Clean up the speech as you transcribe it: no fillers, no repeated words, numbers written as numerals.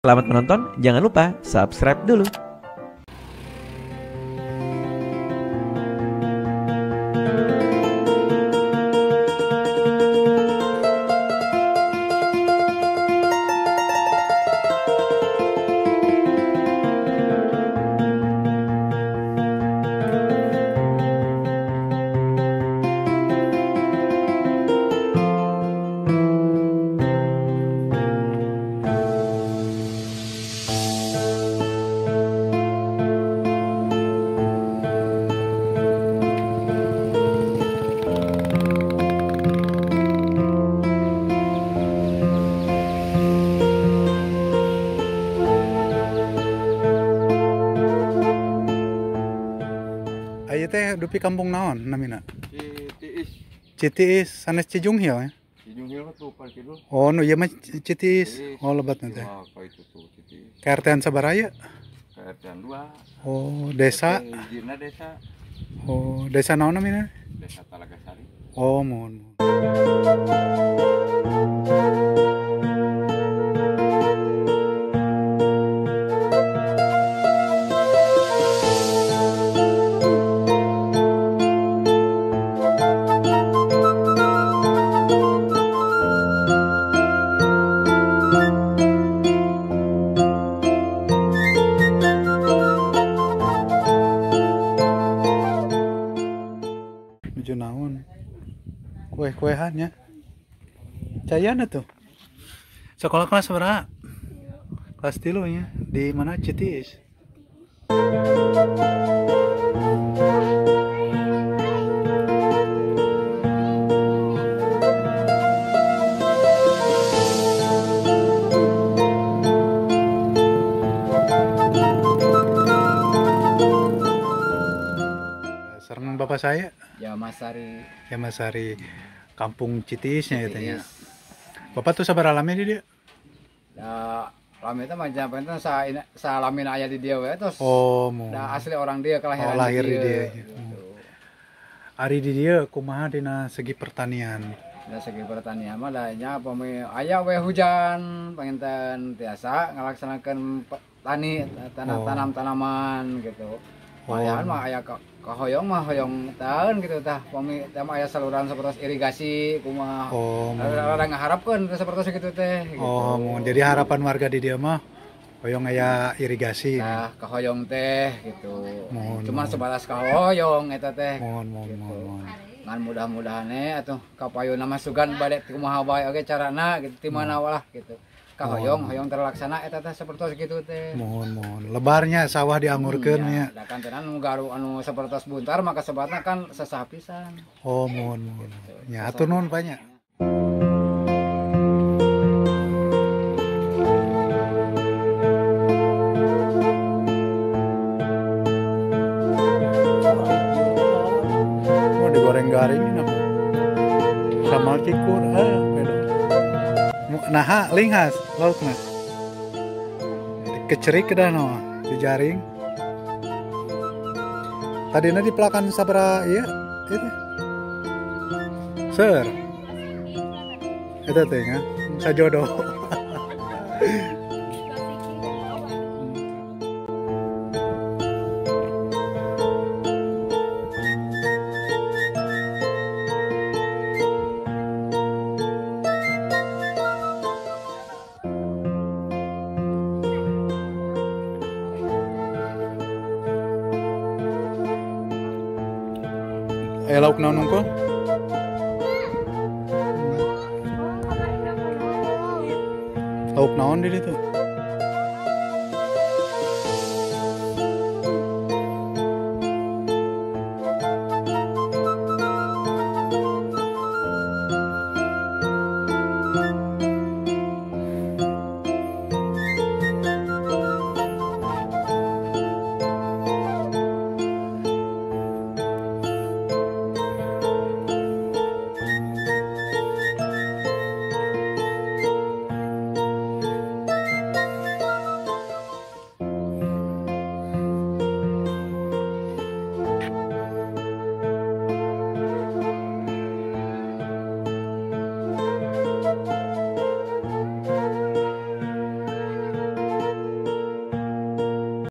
Selamat menonton, jangan lupa subscribe dulu. Ayo teh dupi kampung naon namina? Citiis. Citiis sanes Cijunghil ya. Cijunghil tuh parkir dulu. Oh nu ieu mah Citiis. Oh lebat teh. Apa itu tuh Citiis? KRT-an sabaraha? KRT 2. Oh desa. Hijina desa. Oh desa naon namina? Desa Talagasari. Oh mohon. Menuju naon? Kue-kuehan ya. Cayana tuh. Sekolah kelas berapa? Kelas 3 ya. Di mana Citiis? Sareng bapak saya, Ya Masari. ya Mas Ari, kampung Citiisnya ya tanya. Citiis. Bapak tuh sabar alami di dia. Ya lami itu macam penting sa lamin aya di dia we terus. Oh, mau. Da asli orang dia kelahiran Lahir di dia. Gitu. Ari di dia kumaha dina segi pertanian. Da segi pertanian mah da nya pami aya we hujan panginten tiasa ngalaksanakeun tani tanam tanaman gitu. Malahan mah aya kahoyong mah hoyong taun gitu tah pami teh mah aya saluran sapertos irigasi kumaha. Oh, Rada ngaharapkeun sapertos kitu teh gitu. oh, mau. Jadi harapan warga di dia mah hoyong aya irigasi. Nah, kahoyong teh gitu. Mohon, Cuma mohon. sebatas kahoyong eta teh. Mohon. Ngan mudah-mudahane atuh kapayuna mah sugan bade kumaha bae oge carana gitu ti mana walah gitu. Kahoyong hoyong terlaksana eta teh sapertos kitu teh. Mohon. Lebarnya sawah diangurkeun ya. Da kan tenan nu garu anu sapertos buntar maka sebatna kan sesah pisan. Oh, mohon. Ya, atur nuhun banyak. Oh, digoreng garing ini nama. Sama cikur, pedo. Nah, linghas, laukna. Kecerik kedah no, dijaring. Tadina di pelakan sabara iya, itu. Ser. Itu teh nya, sajodoh. Lauk naon nungkul? Lauk naon di ditu?